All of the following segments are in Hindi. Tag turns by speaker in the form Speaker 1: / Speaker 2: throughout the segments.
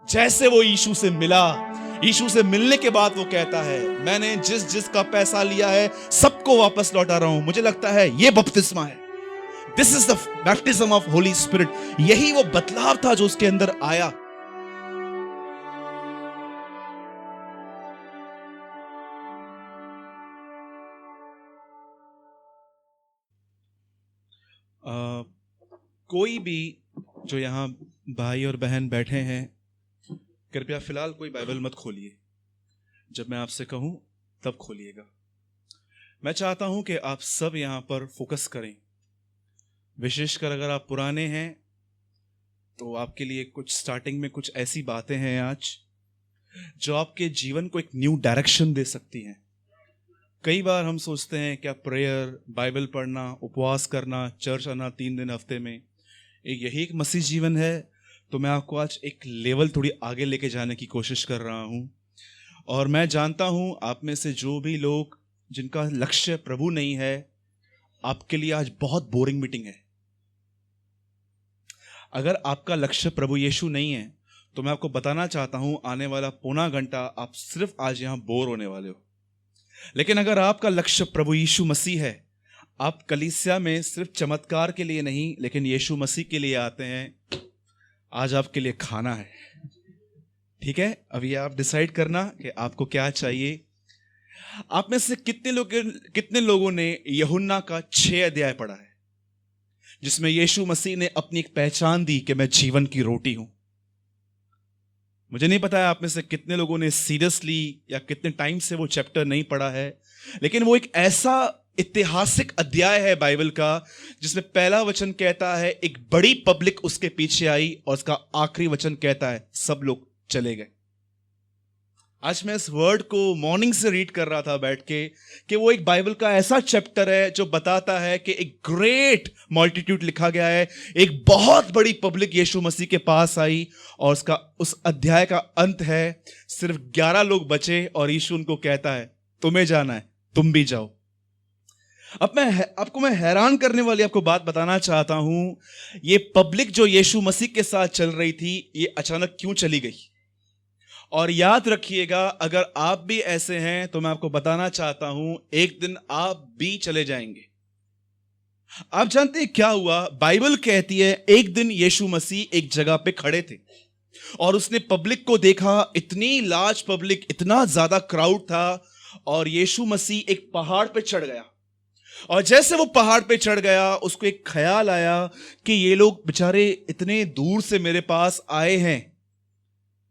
Speaker 1: जैसे वो यीशु से मिला, यीशु से मिलने के बाद वो कहता है, मैंने जिस जिस का पैसा लिया है सबको वापस लौटा रहा हूं। मुझे लगता है ये बपतिस्मा है। This is the baptism of Holi spirit. यही वो बदलाव था जो उसके अंदर आया। कोई भी जो यहाँ भाई और बहन बैठे हैं, कृपया फिलहाल कोई बाइबल मत खोलिए। जब मैं आपसे कहूं तब खोलिएगा। मैं चाहता हूं कि आप सब यहां पर फोकस करें। विशेषकर अगर आप पुराने हैं तो आपके लिए कुछ स्टार्टिंग में कुछ ऐसी बातें हैं आज जो आपके जीवन को एक न्यू डायरेक्शन दे सकती हैं। कई बार हम सोचते हैं क्या प्रेयर, बाइबल पढ़ना, उपवास करना, चर्च आना 3 दिन हफ्ते में यही एक मसीह जीवन है? तो मैं आपको आज एक लेवल थोड़ी आगे लेके जाने की कोशिश कर रहा हूं। और मैं जानता हूं आप में से जो भी लोग जिनका लक्ष्य प्रभु नहीं है, आपके लिए आज बहुत बोरिंग मीटिंग है। अगर आपका लक्ष्य प्रभु यीशु नहीं है तो मैं आपको बताना चाहता हूं, आने वाला पौना घंटा आप सिर्फ आज यहां बोर होने वाले हो। लेकिन अगर आपका लक्ष्य प्रभु यीशु मसीह है, आप कलीसिया में सिर्फ चमत्कार के लिए नहीं लेकिन यीशु मसीह के लिए आते हैं। आज आपके लिए खाना है, ठीक है? अभी आप डिसाइड करना कि आपको क्या चाहिए। आप में से कितने लोगों ने यूहन्ना का 6 अध्याय पढ़ा है, जिसमें यीशु मसीह ने अपनी एक पहचान दी कि मैं जीवन की रोटी हूं? मुझे नहीं पता है आप में से कितने लोगों ने सीरियसली या कितने टाइम से वो चैप्टर नहीं पढ़ा है, लेकिन वो एक ऐसा ऐतिहासिक अध्याय है बाइबल का जिसमें पहला वचन कहता है एक बड़ी पब्लिक उसके पीछे आई, और उसका आखिरी वचन कहता है सब लोग चले गए। आज मैं इस वर्ड को मॉर्निंग से रीड कर रहा था बैठ के कि वो एक बाइबल का ऐसा चैप्टर है जो बताता है कि एक ग्रेट मल्टीट्यूड लिखा गया है, एक बहुत बड़ी पब्लिक यीशु मसीह के पास आई, और उसका उस अध्याय का अंत है सिर्फ 11 लोग बचे और यीशु उनको कहता है तुम्हें जाना है, तुम भी जाओ। अब मैं हैरान करने वाली आपको बात बताना चाहता हूं। ये पब्लिक जो यीशु मसीह के साथ चल रही थी, ये अचानक क्यों चली गई? और याद रखिएगा, अगर आप भी ऐसे हैं तो मैं आपको बताना चाहता हूं, एक दिन आप भी चले जाएंगे। आप जानते हैं क्या हुआ? बाइबल कहती है एक दिन यीशु मसीह एक जगह पे खड़े थे और उसने पब्लिक को देखा। इतनी लार्ज पब्लिक, इतना ज्यादा क्राउड था, और यीशु मसीह एक पहाड़ पे चढ़ गया। और जैसे वो पहाड़ पे चढ़ गया, उसको एक ख्याल आया कि ये लोग बेचारे इतने दूर से मेरे पास आए हैं,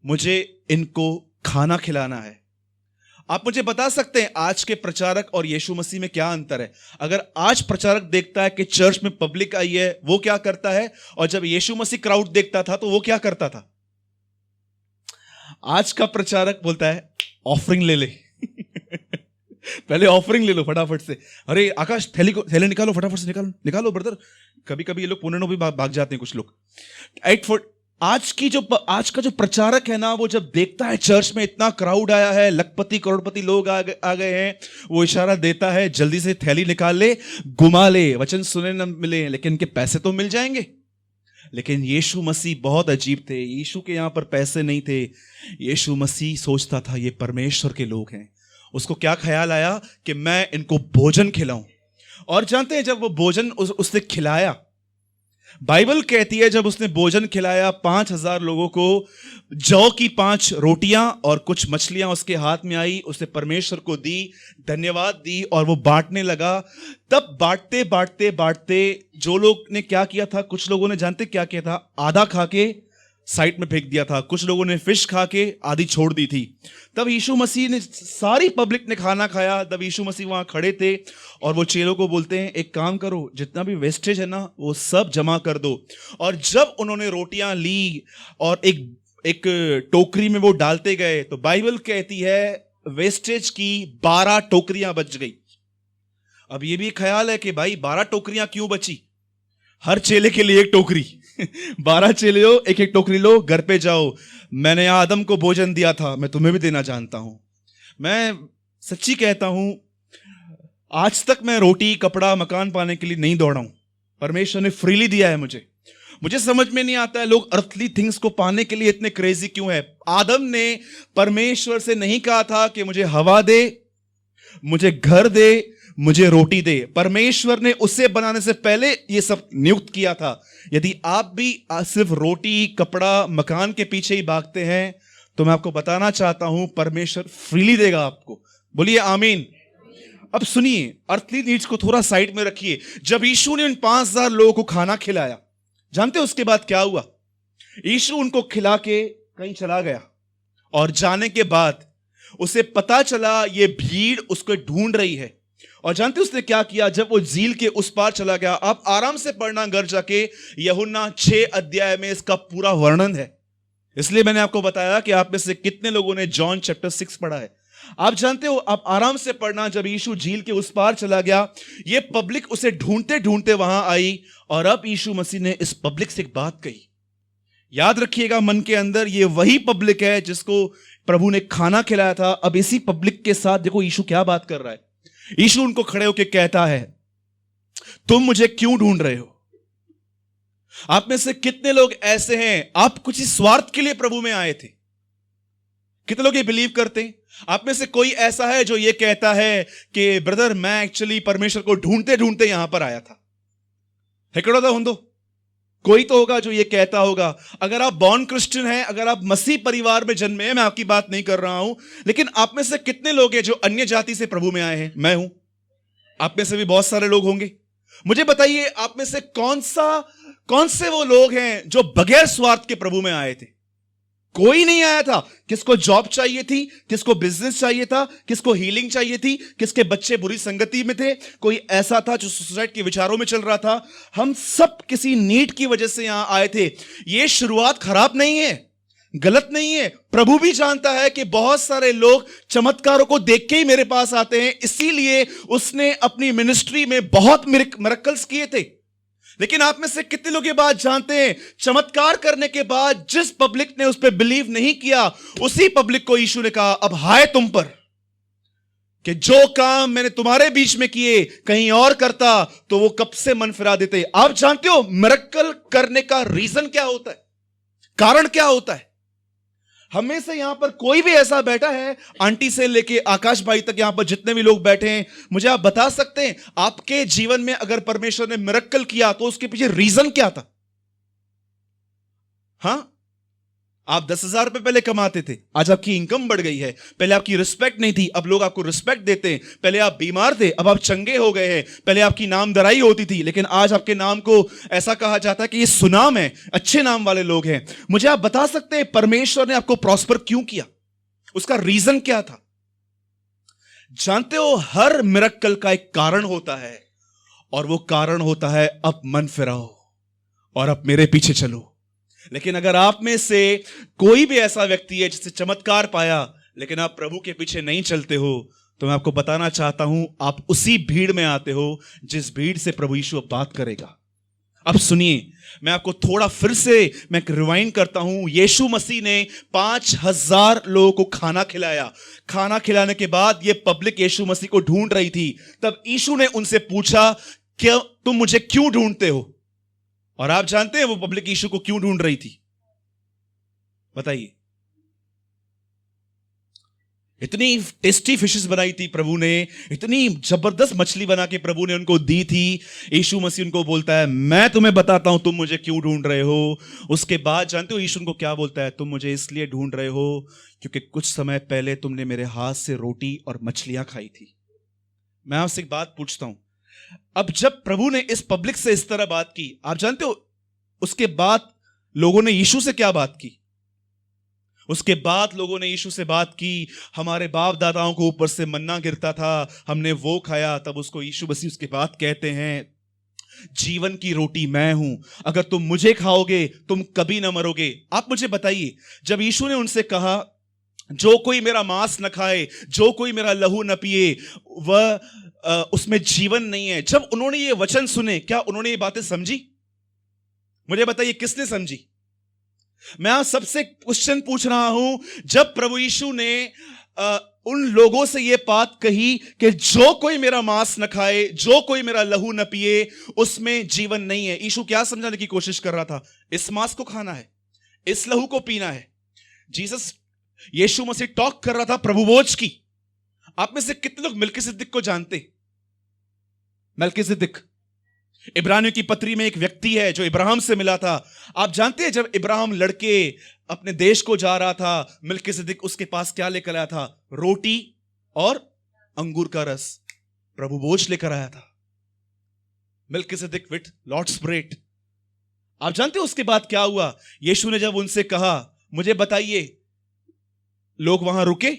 Speaker 1: मुझे इनको खाना खिलाना है। आप मुझे बता सकते हैं आज के प्रचारक और यीशु मसीह में क्या अंतर है? अगर आज प्रचारक देखता है कि चर्च में पब्लिक आई है, वो क्या करता है? और जब यीशु मसीह क्राउड देखता था तो वो क्या करता था? आज का प्रचारक बोलता है ऑफरिंग ले ले पहले ऑफरिंग ले लो फटाफट से। अरे आकाश थैले निकालो, फटाफट से निकालो ब्रदर। कभी कभी ये लोग पुणे भी भाग जाते हैं कुछ लोग। आज का जो प्रचारक है ना, वो जब देखता है चर्च में इतना क्राउड आया है, लखपति करोड़पति लोग आ गए हैं, वो इशारा देता है जल्दी से थैली निकाल ले, घुमा ले, वचन सुने न मिले लेकिन इनके पैसे तो मिल जाएंगे। लेकिन यीशु मसीह बहुत अजीब थे। यीशु के यहां पर पैसे नहीं थे। यीशु मसीह सोचता था ये परमेश्वर के लोग हैं। उसको क्या ख्याल आया कि मैं इनको भोजन खिलाऊं। और जानते हैं जब वो भोजन उसने खिलाया, बाइबल कहती है जब उसने भोजन खिलाया 5000 लोगों को, जौ की 5 रोटियां और कुछ मछलियां उसके हाथ में आई, उसने परमेश्वर को दी, धन्यवाद दी और वो बांटने लगा। तब बांटते बांटते बांटते जो लोग ने क्या किया था, कुछ लोगों ने जानते क्या किया था? आधा खा के साइड में फेंक दिया था। कुछ लोगों ने फिश खा के आधी छोड़ दी थी। तब यीशु मसीह ने, सारी पब्लिक ने खाना खाया। तब यीशु मसीह वहां खड़े थे और वो चेलों को बोलते हैं एक काम करो, जितना भी वेस्टेज है ना वो सब जमा कर दो। और जब उन्होंने रोटियां ली और एक टोकरी में वो डालते गए, तो बाइबल कहती है वेस्टेज की 12 टोकरियां बच गई। अब ये भी ख्याल है कि भाई 12 टोकरियां क्यों बची? हर चेले के लिए एक टोकरी 12 चेले हो, एक एक टोकरी लो, घर पे जाओ। मैंने आदम को भोजन दिया था, मैं तुम्हें भी देना जानता हूं। मैं सच्ची कहता हूं, आज तक मैं रोटी, कपड़ा, मकान पाने के लिए नहीं दौड़ा हूं। परमेश्वर ने फ्रीली दिया है मुझे। मुझे समझ में नहीं आता है लोग अर्थली थिंग्स को पाने के लिए इतने क्रेजी क्यों है। आदम ने परमेश्वर से नहीं कहा था कि मुझे हवा दे, मुझे घर दे, मुझे रोटी दे। परमेश्वर ने उसे बनाने से पहले यह सब नियुक्त किया था। यदि आप भी सिर्फ रोटी, कपड़ा, मकान के पीछे ही भागते हैं तो मैं आपको बताना चाहता हूं परमेश्वर फ्रीली देगा आपको। बोलिए आमीन। अब सुनिए, अर्थली नीड्स को थोड़ा साइड में रखिए। जब यीशु ने उन 5,000 लोगों को खाना खिलाया, जानते हो उसके बाद क्या हुआ? यीशु उनको खिला के कहीं चला गया और जाने के बाद उसे पता चला ये भीड़ उसको ढूंढ रही है। और जानते उसने क्या किया? जब वो झील के उस पार चला गया, आप आराम से पढ़ना घर जाके, यूहन्ना 6 अध्याय में इसका पूरा वर्णन है। इसलिए मैंने आपको बताया कि आप में से कितने लोगों ने जॉन चैप्टर 6 पढ़ा है। आप जानते हो, आप आराम से पढ़ना, जब यीशु झील के उस पार चला गया, ये पब्लिक उसे ढूंढते ढूंढते वहां आई और अब यीशु मसीह ने इस पब्लिक से एक बात कही। याद रखिएगा मन के अंदर, ये वही पब्लिक है जिसको प्रभु ने खाना खिलाया था। अब इसी पब्लिक के साथ देखो यीशु क्या बात कर रहा है। यीशु उनको खड़े होकर कहता है, तुम मुझे क्यों ढूंढ रहे हो? आप में से कितने लोग ऐसे हैं, आप कुछ ही स्वार्थ के लिए प्रभु में आए थे? कितने लोग ये बिलीव करते हैं? आप में से कोई ऐसा है जो ये कहता है कि ब्रदर मैं एक्चुअली परमेश्वर को ढूंढते ढूंढते यहां पर आया था? हेकड़ो था हुंदो, कोई तो होगा जो ये कहता होगा। अगर आप बॉर्न क्रिश्चियन हैं, अगर आप मसीह परिवार में जन्मे हैं, मैं आपकी बात नहीं कर रहा हूं, लेकिन आप में से कितने लोग हैं जो अन्य जाति से प्रभु में आए हैं? मैं हूं, आप में से भी बहुत सारे लोग होंगे। मुझे बताइए, आप में से कौन से वो लोग हैं जो बगैर स्वार्थ के प्रभु में आए थे? कोई नहीं आया था। किसको जॉब चाहिए थी, किसको बिजनेस चाहिए था, किसको हीलिंग चाहिए थी, किसके बच्चे बुरी संगति में थे, कोई ऐसा था जो सुसाइड के विचारों में चल रहा था। हम सब किसी नीड की वजह से यहां आए थे। यह शुरुआत खराब नहीं है, गलत नहीं है। प्रभु भी जानता है कि बहुत सारे लोग चमत्कारों को देख के ही मेरे पास आते हैं, इसीलिए उसने अपनी मिनिस्ट्री में बहुत मिरेकल्स किए थे। लेकिन आप में से कितने लोग ये बात जानते हैं, चमत्कार करने के बाद जिस पब्लिक ने उस पर बिलीव नहीं किया, उसी पब्लिक को यीशु ने कहा, अब हाय तुम पर कि जो काम मैंने तुम्हारे बीच में किए कहीं और करता तो वो कब से मन फिरा देते। आप जानते हो मिरेकल करने का रीजन क्या होता है, कारण क्या होता है? हमें से यहां पर कोई भी ऐसा बैठा है, आंटी से लेके आकाश भाई तक यहां पर जितने भी लोग बैठे हैं, मुझे आप बता सकते हैं आपके जीवन में अगर परमेश्वर ने मिरेकल किया तो उसके पीछे रीजन क्या था? हां, आप 10,000 रुपए पहले कमाते थे, आज आपकी इनकम बढ़ गई है। पहले आपकी रिस्पेक्ट नहीं थी, अब लोग आपको रिस्पेक्ट देते हैं। पहले आप बीमार थे, अब आप चंगे हो गए हैं। पहले आपकी नामधराई होती थी, लेकिन आज आपके नाम को ऐसा कहा जाता है कि ये सुनाम है, अच्छे नाम वाले लोग हैं। मुझे आप बता सकते हैं परमेश्वर ने आपको प्रॉस्पर क्यों किया? उसका रीजन क्या था? जानते हो, हर मिरेकल का एक कारण होता है और वो कारण होता है अब मन फिराओ और अब मेरे पीछे चलो। लेकिन अगर आप में से कोई भी ऐसा व्यक्ति है जिससे चमत्कार पाया लेकिन आप प्रभु के पीछे नहीं चलते हो, तो मैं आपको बताना चाहता हूं आप उसी भीड़ में आते हो जिस भीड़ से प्रभु यीशु अब बात करेगा। अब सुनिए, मैं आपको थोड़ा फिर से मैं रिवाइंड करता हूं। यीशु मसीह ने 5,000 लोगों को खाना खिलाया। खाना खिलाने के बाद ये पब्लिक यीशु मसीह को ढूंढ रही थी। तब यीशु ने उनसे पूछा, क्या तुम मुझे क्यों ढूंढते हो? और आप जानते हैं वो पब्लिक यीशु को क्यों ढूंढ रही थी? बताइए। इतनी टेस्टी फिशेस बनाई थी प्रभु ने, इतनी जबरदस्त मछली बना के प्रभु ने उनको दी थी। यीशु मसीह उनको बोलता है, मैं तुम्हें बताता हूं तुम मुझे क्यों ढूंढ रहे हो। उसके बाद जानते हो यीशु उनको क्या बोलता है? तुम मुझे इसलिए ढूंढ रहे हो क्योंकि कुछ समय पहले तुमने मेरे हाथ से रोटी और मछलियां खाई थी। मैं आपसे एक बात पूछता हूं, अब जब प्रभु ने इस पब्लिक से इस तरह बात की, आप जानते हो उसके बाद लोगों ने यीशु से क्या बात की? उसके बाद लोगों ने यीशु से बात की, हमारे बाप दादाओं को ऊपर से मन्ना गिरता था, हमने वो खाया। तब उसको यीशु मसीह उसके बाद कहते हैं, जीवन की रोटी मैं हूं, अगर तुम मुझे खाओगे तुम कभी ना मरोगे। आप मुझे बताइए, जब यीशु ने उनसे कहा जो कोई मेरा मांस न खाए, जो कोई मेरा लहू न पिए, वह उसमें जीवन नहीं है, जब उन्होंने ये वचन सुने, क्या उन्होंने ये बातें समझी? मुझे बताइए किसने समझी? मैं आप सबसे क्वेश्चन पूछ रहा हूं, जब प्रभु यीशु ने उन लोगों से यह बात कही कि जो कोई मेरा मांस न खाए, जो कोई मेरा लहू न पिए, उसमें जीवन नहीं है। यीशु क्या समझाने की कोशिश कर रहा था? इस मांस को खाना है, इस लहू को पीना है। यीशु मसीह टॉक कर रहा था प्रभुभोज की। आप में से कितने लोग मलकीसिदक को जानते? मलकीसिदक इब्रानियों की पत्री में एक व्यक्ति है जो इब्राहिम से मिला था। आप जानते हैं जब इब्राहिम लड़के अपने देश को जा रहा था, मलकीसिदक उसके पास क्या लेकर आया था? रोटी और अंगूर का रस, प्रभुभोज लेकर आया था। मलकीसिदक विद लॉर्ड्स ब्रेड। आप जानते हैं उसके बाद क्या हुआ? यीशु ने जब उनसे कहा मुझे बताइए, लोग वहां रुके?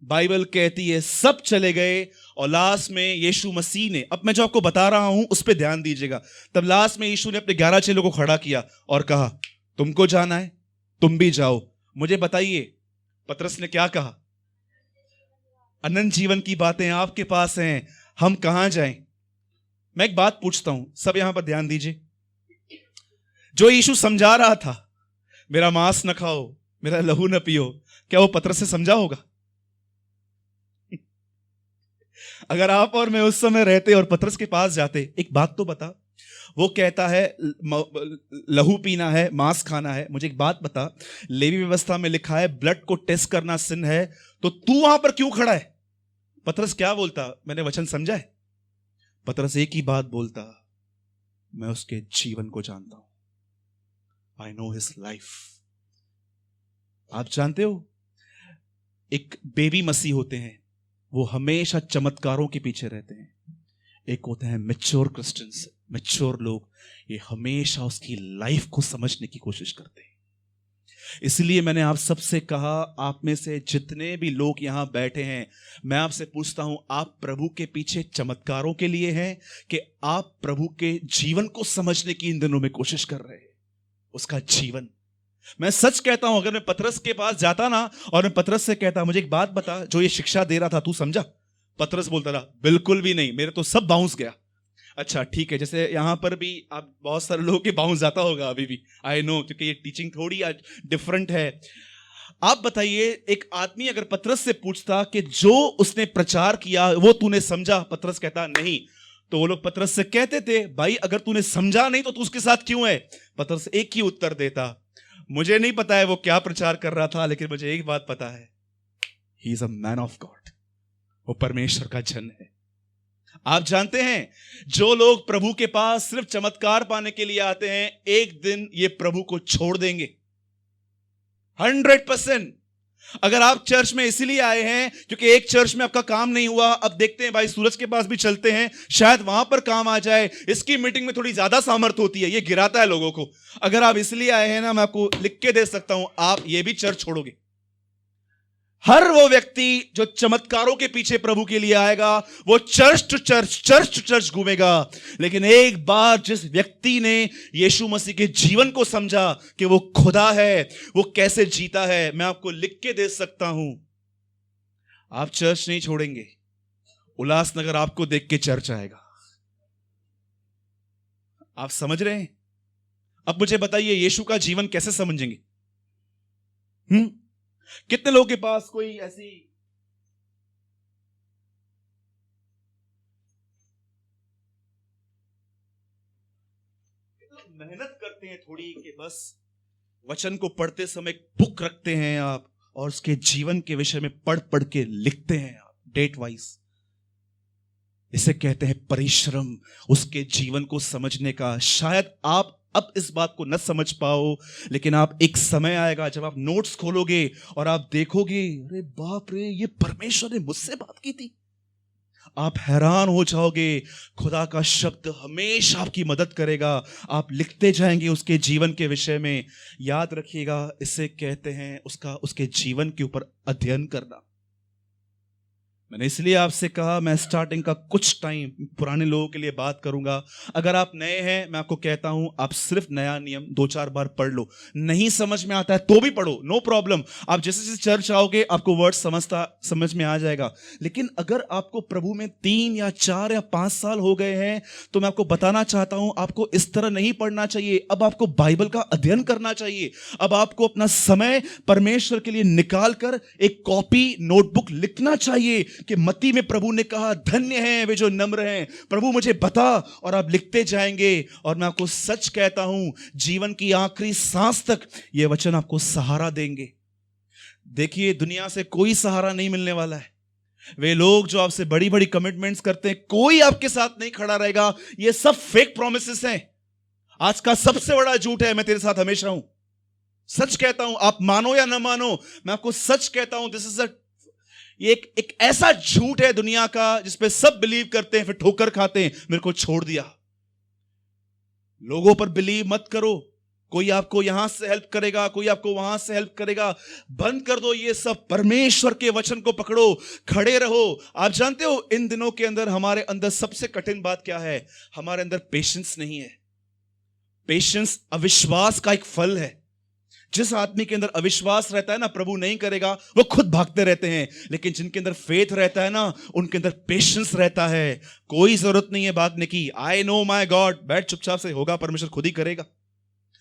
Speaker 1: बाइबल कहती है सब चले गए और लास्ट में यीशु मसीह ने, अब मैं जो आपको बता रहा हूं उस पर ध्यान दीजिएगा, तब लास्ट में यीशु ने अपने 11 चेलों को खड़ा किया और कहा तुमको जाना है, तुम भी जाओ। मुझे बताइए पतरस ने क्या कहा? अनंत जीवन की बातें आपके पास हैं, हम कहां जाएं? मैं एक बात पूछता हूं, सब यहां पर ध्यान दीजिए। जो यीशु समझा रहा था मेरा मांस न खाओ, मेरा लहू न पियो, क्या वो पतरस से समझा होगा? अगर आप और मैं उस समय रहते और पतरस के पास जाते, एक बात तो बता, वो कहता है लहू पीना है, मांस खाना है। मुझे एक बात बता, लेवी व्यवस्था में लिखा है ब्लड को टेस्ट करना सिन है, तो तू वहां पर क्यों खड़ा है? पतरस क्या बोलता? मैंने वचन समझा है? पतरस एक ही बात बोलता, मैं उसके जीवन को जानता हूं, आई नो हिज लाइफ। आप जानते हो एक बेबी मसीह होते हैं, वो हमेशा चमत्कारों के पीछे रहते हैं। एक होते हैं मैच्योर क्रिश्चियंस, मैच्योर लोग, ये हमेशा उसकी लाइफ को समझने की कोशिश करते हैं। इसलिए मैंने आप सबसे कहा, आप में से जितने भी लोग यहां बैठे हैं, मैं आपसे पूछता हूं, आप प्रभु के पीछे चमत्कारों के लिए हैं कि आप प्रभु के जीवन को समझने की इन दिनों में कोशिश कर रहे हैं? उसका जीवन, मैं सच कहता हूं, अगर मैं पतरस के पास जाता ना और मैं पतरस से कहता मुझे एक बात बता, जो ये शिक्षा दे रहा था तू समझा? पतरस बोलता था बिल्कुल भी नहीं, मेरे तो सब बाउंस गया। अच्छा ठीक है, जैसे यहां पर भी आप बहुत सारे लोगों के बाउंस जाता होगा अभी भी, आई नो, क्योंकि ये टीचिंग थोड़ी आज डिफरेंट है। आप बताइए, एक आदमी अगर पतरस से पूछता कि जो उसने प्रचार किया वो तूने समझा? पतरस कहता नहीं, तो वो लोग पतरस से कहते थे भाई अगर तूने समझा नहीं तो तू उसके साथ क्यों है? पतरस एक ही उत्तर देता, मुझे नहीं पता है वो क्या प्रचार कर रहा था, लेकिन मुझे एक बात पता है, he is a man of God, वो परमेश्वर का जन है। आप जानते हैं जो लोग प्रभु के पास सिर्फ चमत्कार पाने के लिए आते हैं, एक दिन ये प्रभु को छोड़ देंगे 100%। अगर आप चर्च में इसीलिए आए हैं क्योंकि एक चर्च में आपका काम नहीं हुआ, अब देखते हैं भाई सूरज के पास भी चलते हैं, शायद वहां पर काम आ जाए, इसकी मीटिंग में थोड़ी ज्यादा सामर्थ्य होती है, ये गिराता है लोगों को। अगर आप इसलिए आए हैं ना, मैं आपको लिख के दे सकता हूं, आप ये भी चर्च छोड़ोगे। हर वो व्यक्ति जो चमत्कारों के पीछे प्रभु के लिए आएगा, वो चर्च टू चर्च घूमेगा। लेकिन एक बार जिस व्यक्ति ने यीशु मसीह के जीवन को समझा कि वो खुदा है, वो कैसे जीता है, मैं आपको लिख के दे सकता हूं, आप चर्च नहीं छोड़ेंगे, उल्लासनगर आपको देख के चर्च आएगा। आप समझ रहे हैं? अब मुझे बताइए, यीशु का जीवन कैसे समझेंगे? कितने लोगों के पास कोई ऐसी मेहनत करते हैं थोड़ी कि बस वचन को पढ़ते समय बुक रखते हैं आप और उसके जीवन के विषय में पढ़ पढ़ के लिखते हैं आप डेट वाइज। इसे कहते हैं परिश्रम, उसके जीवन को समझने का। शायद आप अब इस बात को न समझ पाओ, लेकिन आप एक समय आएगा जब आप नोट्स खोलोगे और आप देखोगे, अरे बाप रे, ये परमेश्वर ने मुझसे बात की थी। आप हैरान हो जाओगे। खुदा का शब्द हमेशा आपकी मदद करेगा, आप लिखते जाएंगे उसके जीवन के विषय में। याद रखिएगा, इसे कहते हैं उसके जीवन के ऊपर अध्ययन करना। मैंने इसलिए आपसे कहा मैं स्टार्टिंग का कुछ टाइम पुराने लोगों के लिए बात करूंगा। अगर आप नए हैं, मैं आपको कहता हूं आप सिर्फ नया नियम 2-4 बार पढ़ लो। नहीं समझ में आता है तो भी पढ़ो, नो प्रॉब्लम। आप जैसे जैसे चर्च आओगे आपको वर्ड समझ में आ जाएगा। लेकिन अगर आपको प्रभु में 3 या 4 या 5 साल हो गए हैं तो मैं आपको बताना चाहता हूं आपको इस तरह नहीं पढ़ना चाहिए। अब आपको बाइबल का अध्ययन करना चाहिए। अब आपको अपना समय परमेश्वर के लिए निकाल कर एक कॉपी नोटबुक लिखना चाहिए कि मत्ती में प्रभु ने कहा धन्य हैं वे जो नम्र हैं, प्रभु मुझे बता, और आप लिखते जाएंगे। और मैं आपको सच कहता हूं जीवन की आखिरी सांस तक ये वचन आपको सहारा देंगे। देखिए दुनिया से कोई सहारा नहीं मिलने वाला है। वे लोग जो आपसे बड़ी बड़ी कमिटमेंट्स करते हैं, कोई आपके साथ नहीं खड़ा रहेगा। ये सब फेक प्रोमिसेस हैं। आज का सबसे बड़ा झूठ है मैं तेरे साथ हमेशा हूं। सच कहता हूं, आप मानो या ना मानो, मैं आपको सच कहता हूं दिस इज ये एक ऐसा झूठ है दुनिया का जिसपे सब बिलीव करते हैं फिर ठोकर खाते हैं। मेरे को छोड़ दिया। लोगों पर बिलीव मत करो। कोई आपको यहां से हेल्प करेगा, कोई आपको वहां से हेल्प करेगा। बंद कर दो ये सब। परमेश्वर के वचन को पकड़ो, खड़े रहो। आप जानते हो इन दिनों के अंदर हमारे अंदर सबसे कठिन बात क्या है? हमारे अंदर पेशेंस नहीं है। पेशेंस अविश्वास का एक फल है। जिस आदमी के अंदर अविश्वास रहता है ना, प्रभु नहीं करेगा, वो खुद भागते रहते हैं। लेकिन जिनके अंदर फेथ रहता है ना, उनके अंदर पेशेंस रहता है। कोई जरूरत नहीं है भागने की। आई नो माय गॉड, बैठ चुपचाप से, होगा परमेश्वर खुद ही करेगा।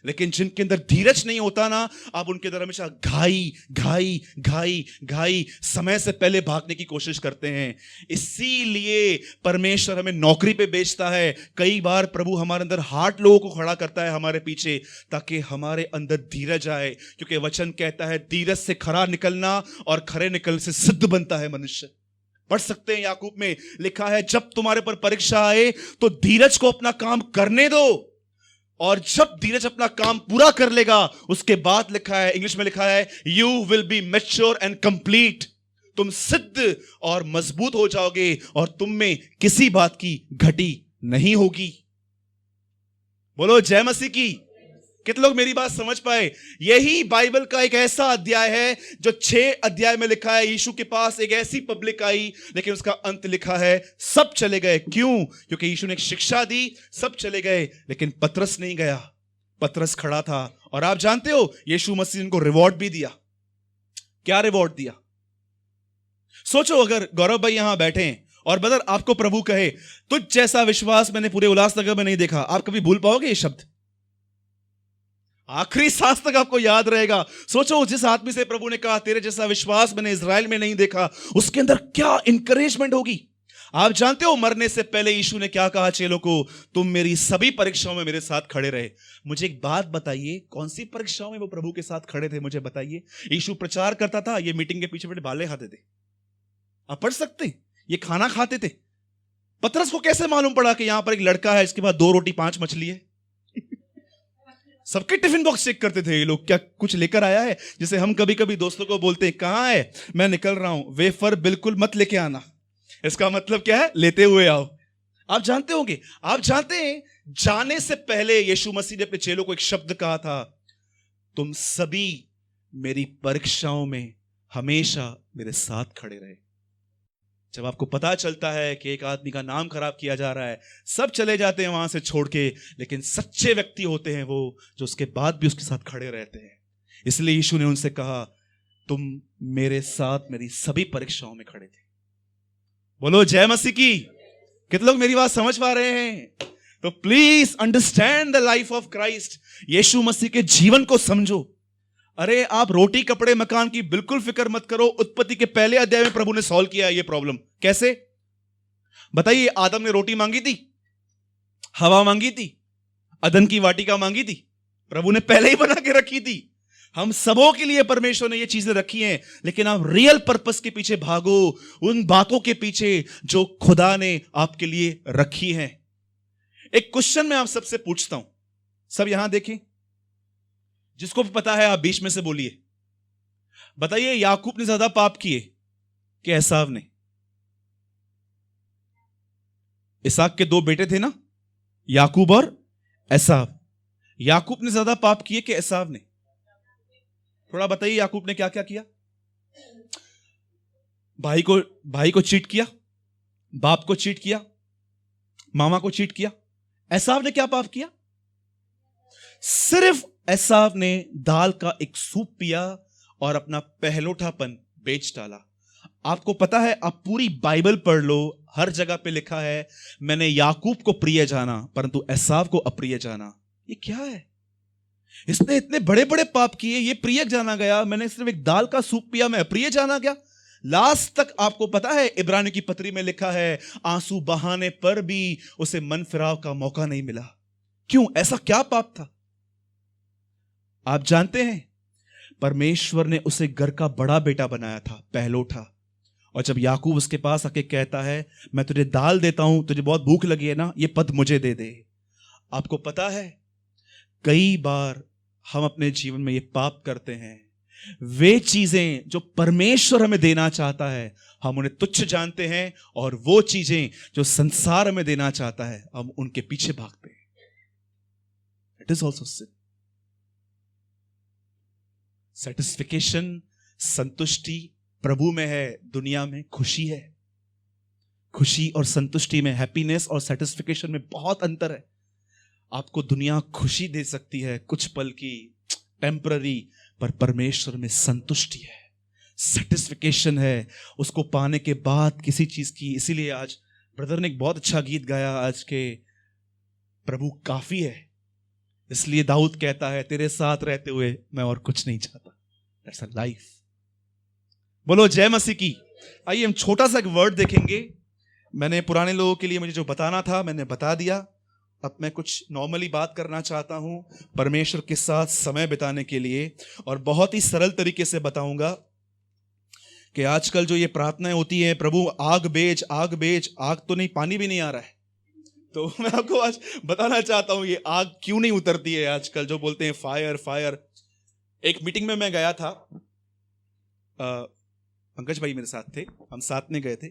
Speaker 1: लेकिन जिनके अंदर धीरज नहीं होता ना, आप उनके अंदर हमेशा घाई घाई घाई घाई, समय से पहले भागने की कोशिश करते हैं। इसीलिए परमेश्वर हमें नौकरी पे बेचता है। कई बार प्रभु हमारे अंदर हार्ट लोगों को खड़ा करता है हमारे पीछे, ताकि हमारे अंदर धीरज आए। क्योंकि वचन कहता है धीरज से खरा निकलना और खरे निकलने से सिद्ध बनता है मनुष्य। पढ़ सकते हैं याकूब में लिखा है जब तुम्हारे पर परीक्षा आए तो धीरज को अपना काम करने दो, और जब धीरज अपना काम पूरा कर लेगा उसके बाद लिखा है, इंग्लिश में लिखा है, you will be mature and complete. तुम सिद्ध और मजबूत हो जाओगे और तुम में किसी बात की घटी नहीं होगी। बोलो जय मसीह की। कितने लोग मेरी बात समझ पाए? यही बाइबल का एक ऐसा अध्याय है जो 6 अध्याय में लिखा है। यीशु के पास एक ऐसी पब्लिक आई, लेकिन उसका अंत लिखा है सब चले गए। क्यों? क्योंकि यीशु ने एक शिक्षा दी, सब चले गए, लेकिन पतरस नहीं गया। पतरस खड़ा था। और आप जानते हो यीशु मसीह ने उनको रिवॉर्ड भी दिया। क्या रिवॉर्ड दिया? सोचो अगर गौरव भाई यहां बैठे हैं और ब्रदर आपको प्रभु कहे तुझ जैसा विश्वास मैंने पूरे उल्लासनगर में नहीं देखा, आप कभी भूल पाओगे ये शब्द? आखिरी सांस तक आपको याद रहेगा। सोचो जिस आदमी से प्रभु ने कहा तेरे जैसा विश्वास मैंने इजराइल में नहीं देखा, उसके अंदर क्या इंकरेजमेंट होगी। आप जानते हो मरने से पहले यीशु ने क्या कहा चेलों को? तुम मेरी सभी परीक्षाओं में मेरे साथ खड़े रहे। मुझे एक बात बताइए, कौन सी परीक्षाओं में वो प्रभु के साथ खड़े थे? मुझे बताइए। यीशु प्रचार करता था, ये मीटिंग के पीछे बैठे बाले खाते थे। आप पढ़ सकते हैं, ये खाना खाते थे। पतरस को कैसे मालूम पड़ा कि यहां पर एक लड़का है इसके पास 2 रोटी 5 मछली है? सबके टिफिन बॉक्स चेक करते थे ये लोग, क्या कुछ लेकर आया है। जैसे हम कभी कभी दोस्तों को बोलते हैं कहां है, मैं निकल रहा हूं, वेफर बिल्कुल मत लेके आना। इसका मतलब क्या है? लेते हुए आओ। आप जानते होंगे, आप जानते हैं जाने से पहले यीशु मसीह ने अपने चेलों को एक शब्द कहा था, तुम सभी मेरी परीक्षाओं में हमेशा मेरे साथ खड़े रहे। जब आपको पता चलता है कि एक आदमी का नाम खराब किया जा रहा है, सब चले जाते हैं वहां से छोड़ के, लेकिन सच्चे व्यक्ति होते हैं वो जो उसके बाद भी उसके साथ खड़े रहते हैं। इसलिए यीशु ने उनसे कहा तुम मेरे साथ मेरी सभी परीक्षाओं में खड़े थे। बोलो जय मसीह की। कितने लोग मेरी बात समझ पा रहे हैं? तो please understand the life of Christ. यीशु मसीह के जीवन को समझो। अरे आप रोटी कपड़े मकान की बिल्कुल फिक्र मत करो। उत्पत्ति के पहले अध्याय में प्रभु ने सॉल्व किया है ये प्रॉब्लम। कैसे बताइए? आदम ने रोटी मांगी थी, हवा मांगी थी, अदन की वाटिका मांगी थी, प्रभु ने पहले ही बना के रखी थी। हम सबों के लिए परमेश्वर ने ये चीजें रखी हैं, लेकिन आप रियल पर्पस के पीछे भागो, उन बातों के पीछे जो खुदा ने आपके लिए रखी हैं। एक क्वेश्चन मैं आप सबसे पूछता हूं, सब यहां देखें, जिसको भी पता है आप बीच में से बोलिए। बताइए याकूब ने ज्यादा पाप किए कि एसाव ने? इसहाक के 2 बेटे थे ना, याकूब और एसाव। याकूब ने ज्यादा पाप किए कि एसाव ने? थोड़ा बताइए याकूब ने क्या क्या किया? भाई को चीट किया, बाप को चीट किया, मामा को चीट किया। एसाव ने क्या पाप किया? सिर्फ एसाव ने दाल का एक सूप पिया और अपना पहलोठापन बेच डाला। आपको पता है, आप पूरी बाइबल पढ़ लो, हर जगह पे लिखा है मैंने याकूब को प्रिय जाना परंतु एसाव को अप्रिय जाना। ये क्या है? इसने इतने बड़े बड़े पाप किए, ये प्रिय जाना गया, मैंने सिर्फ एक दाल का सूप पिया, मैं अप्रिय जाना गया। लास्ट तक आपको पता है इब्रानियों की पत्री में लिखा है आंसू बहाने पर भी उसे मन फिराव का मौका नहीं मिला। क्यों? ऐसा क्या पाप था? आप जानते हैं, परमेश्वर ने उसे घर का बड़ा बेटा बनाया था, पहलोठा। और जब याकूब उसके पास आके कहता है मैं तुझे दाल देता हूं, तुझे बहुत भूख लगी है ना, ये पद मुझे दे दे। आपको पता है कई बार हम अपने जीवन में ये पाप करते हैं, वे चीजें जो परमेश्वर हमें देना चाहता है हम उन्हें तुच्छ जानते हैं, और वो चीजें जो संसार हमें देना चाहता है हम उनके पीछे भागते हैं। It is also sin. Satisfaction, संतुष्टि प्रभु में है, दुनिया में खुशी है। खुशी और संतुष्टि में, हैप्पीनेस और सेटिस्फिकेशन में बहुत अंतर है। आपको दुनिया खुशी दे सकती है कुछ पल की, टेम्पररी, पर परमेश्वर में संतुष्टि है, सेटिस्फिकेशन है उसको पाने के बाद किसी चीज की। इसीलिए आज ब्रदर ने एक बहुत अच्छा गीत गाया आज के, प्रभु काफी है। इसलिए दाऊद कहता है तेरे साथ रहते हुए मैं और कुछ नहीं चाहता। That's a life. बोलो जय मसीह की। आइए हम छोटा सा एक वर्ड देखेंगे। मैंने पुराने लोगों के लिए मुझे जो बताना था मैंने बता दिया। अब मैं कुछ नॉर्मली बात करना चाहता हूं परमेश्वर के साथ समय बिताने के लिए, और बहुत ही सरल तरीके से बताऊंगा कि आजकल जो ये प्रार्थनाएं होती हैं, प्रभु आग बेच, आग बेच, आग तो नहीं, पानी भी नहीं आ रहा है। तो मैं आपको आज बताना चाहता हूं ये आग क्यों नहीं उतरती है आजकल, जो बोलते हैं फायर फायर। एक मीटिंग में मैं गया था, पंकज भाई मेरे साथ थे, हम साथ में गए थे।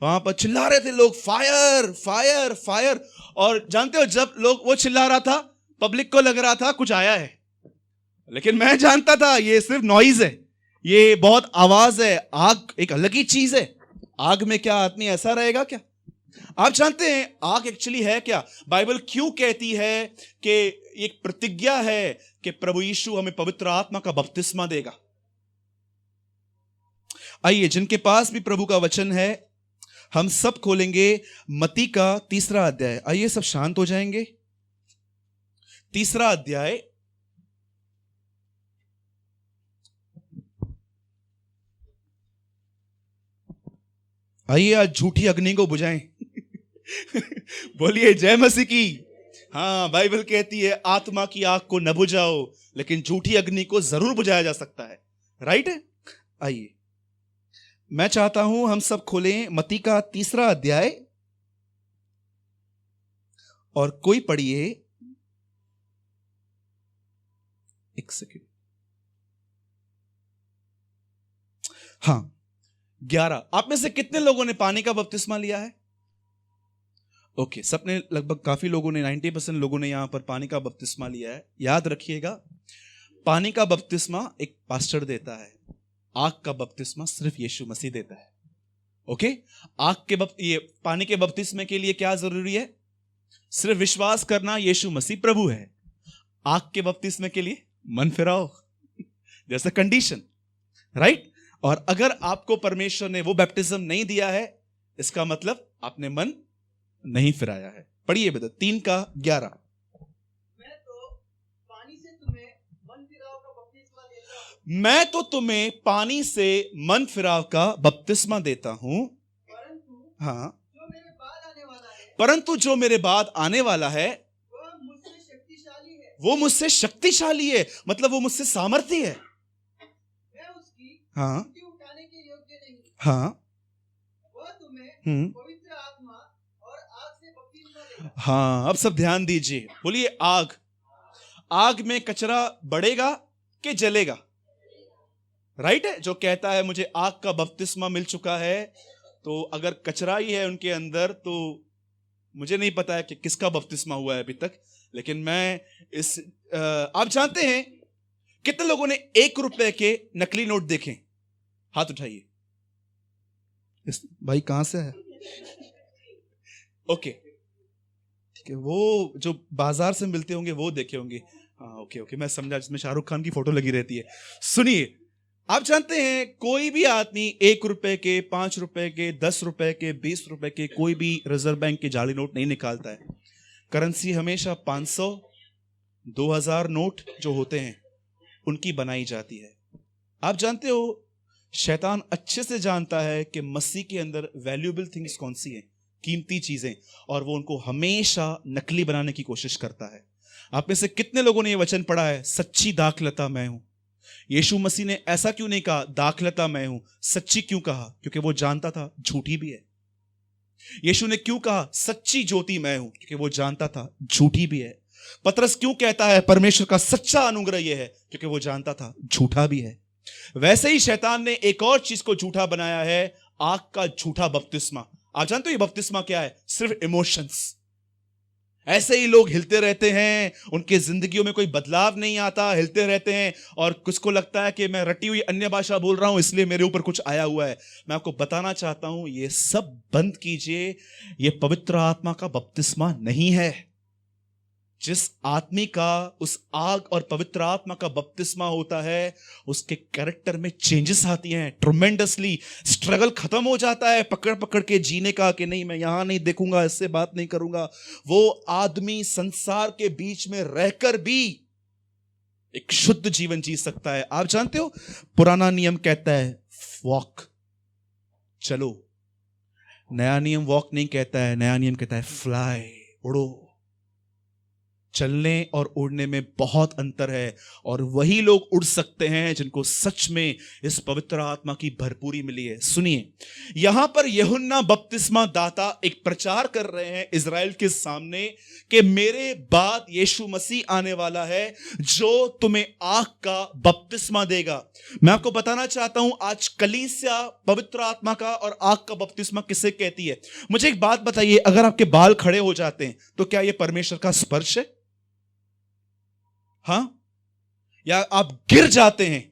Speaker 1: वहां पर चिल्ला रहे थे लोग फायर फायर फायर, और जानते हो जब लोग वो चिल्ला रहा था पब्लिक को लग रहा था कुछ आया है, लेकिन मैं जानता था ये सिर्फ नॉइज है, ये बहुत आवाज है। आग एक अलग ही चीज है। आग में क्या आदमी ऐसा रहेगा क्या? आप जानते हैं आग एक्चुअली है क्या? बाइबल क्यों कहती है कि एक प्रतिज्ञा है कि प्रभु यीशु हमें पवित्र आत्मा का बपतिस्मा देगा। आइए जिनके पास भी प्रभु का वचन है हम सब खोलेंगे मत्ती का 3 अध्याय। आइए सब शांत हो जाएंगे। 3 अध्याय आइए आज झूठी अग्नि को बुझाएं। बोलिए जय मसीह की। हाँ, बाइबल कहती है आत्मा की आग को न बुझाओ, लेकिन झूठी अग्नि को जरूर बुझाया जा सकता है। राइट है? आइए मैं चाहता हूं हम सब खोलें मत्ती का 3 अध्याय और कोई पढ़िए। एक सेकेंड। हाँ 11। आप में से कितने लोगों ने पानी का बपतिस्मा लिया है? ओके, सबने, लगभग काफी लोगों ने, 90% लोगों ने यहां पर पानी का बपतिस्मा लिया है। याद रखिएगा पानी का बपतिस्मा एक पास्टर देता है, आग का बपतिस्मा सिर्फ यीशु मसीह देता है। ओके, ये पानी के बपतिस्मे के लिए क्या जरूरी है? सिर्फ विश्वास करना यीशु मसीह प्रभु है। आग के बपतिस्मे के लिए मन फिराओ, जैसे कंडीशन। राइट? और अगर आपको परमेश्वर ने वो बैप्टिज्म नहीं दिया है, इसका मतलब आपने मन नहीं फिराया है। पढ़िए बेटा 3:11। मैं तो तुम्हें पानी से मन फिराव का बपतिस्मा देता हूं, हाँ, परंतु जो मेरे बाद आने वाला है वो मुझसे शक्तिशाली है। मतलब वो मुझसे सामर्थी है। हाँ हाँ हाँ, अब सब ध्यान दीजिए। बोलिए आग। आग में कचरा बढ़ेगा कि जलेगा? राइट है? जो कहता है मुझे आग का बपतिस्मा मिल चुका है, तो अगर कचरा ही है उनके अंदर तो मुझे नहीं पता है कि किसका बपतिस्मा हुआ है अभी तक। लेकिन मैं आप जानते हैं कितने लोगों ने 1 रुपए के नकली नोट देखे? हाथ उठाइए। भाई कहां से है? ओके ठीक है, वो जो बाजार से मिलते होंगे वो देखे होंगे। हाँ ओके ओके, मैं समझा, जिसमें शाहरुख खान की फोटो लगी रहती है। सुनिए, आप जानते हैं कोई भी आदमी 1 रुपए के, 5 रुपए के, 10 रुपए के, 20 रुपए के कोई भी रिजर्व बैंक के जाली नोट नहीं निकालता है। करेंसी हमेशा 500, 2000 नोट जो होते हैं उनकी बनाई जाती है। आप जानते हो शैतान अच्छे से जानता है कि मसीह के अंदर वैल्यूएबल थिंग्स कौन सी हैं, कीमती चीजें, और वो उनको हमेशा नकली बनाने की कोशिश करता है। आप में से कितने लोगों ने ये वचन पढ़ा है, सच्ची दाखलता मैं हूं? यीशु मसीह ने ऐसा क्यों नहीं कहा दाखलता मैं हूं, सच्ची क्यों कहा? क्योंकि वो जानता था झूठी भी है। यीशु ने क्यों कहा सच्ची ज्योति मैं हूं? क्योंकि वो जानता था झूठी भी है। पतरस क्यों कहता है परमेश्वर का सच्चा अनुग्रह यह है? क्योंकि वो जानता था झूठा भी है। वैसे ही शैतान ने एक और चीज को झूठा बनाया है, आग का झूठा बपतिस्मा। आप जानते हो ये बपतिस्मा क्या है? सिर्फ इमोशंस। ऐसे ही लोग हिलते रहते हैं, उनके जिंदगियों में कोई बदलाव नहीं आता, हिलते रहते हैं, और कुछ को लगता है कि मैं रटी हुई अन्य भाषा बोल रहा हूं इसलिए मेरे ऊपर कुछ आया हुआ है। मैं आपको बताना चाहता हूं ये सब बंद कीजिए, ये पवित्र आत्मा का बपतिस्मा नहीं है। जिस आदमी का उस आग और पवित्र आत्मा का बपतिस्मा होता है, उसके कैरेक्टर में चेंजेस आती हैं ट्रमेंडसली। स्ट्रगल खत्म हो जाता है पकड़ पकड़ के जीने का, कि नहीं मैं यहां नहीं देखूंगा, इससे बात नहीं करूंगा। वो आदमी संसार के बीच में रहकर भी एक शुद्ध जीवन जी सकता है। आप जानते हो पुराना नियम कहता है वॉक, चलो। नया नियम वॉक नहीं कहता है, नया नियम कहता है फ्लाई, उड़ो। चलने और उड़ने में बहुत अंतर है, और वही लोग उड़ सकते हैं जिनको सच में इस पवित्र आत्मा की भरपूरी मिली है। सुनिए, यहां पर यूहन्ना बपतिस्मा दाता एक प्रचार कर रहे हैं इजराइल के सामने कि मेरे बाद यीशु मसीह आने वाला है जो तुम्हें आग का बपतिस्मा देगा। मैं आपको बताना चाहता हूं आज कलीसिया पवित्र आत्मा का और आग का बपतिस्मा किसे कहती है। मुझे एक बात बताइए, अगर आपके बाल खड़े हो जाते हैं तो क्या यह परमेश्वर का स्पर्श है? हाँ? या आप गिर जाते हैं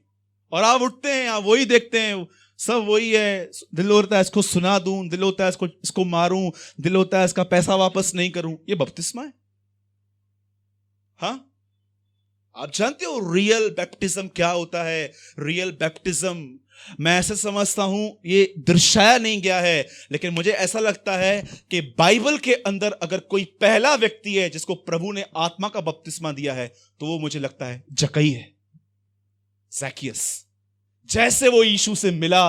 Speaker 1: और आप उठते हैं, आप वही देखते हैं, सब वही है, दिल होता है इसको सुना दूं, दिल होता है इसको मारूं, दिल होता है इसका पैसा वापस नहीं करूं। ये बपतिस्मा है? हाँ? आप जानते हो रियल बैप्टिज्म क्या होता है? रियल बैप्टिज्म मैं ऐसे समझता हूं ये दर्शाया नहीं गया है, लेकिन मुझे ऐसा लगता है कि बाइबल के अंदर अगर कोई पहला व्यक्ति है जिसको प्रभु ने आत्मा का बपतिस्मा दिया है तो वो मुझे लगता है जक्कई है, ज़ैकियस। जैसे वो यीशु से मिला,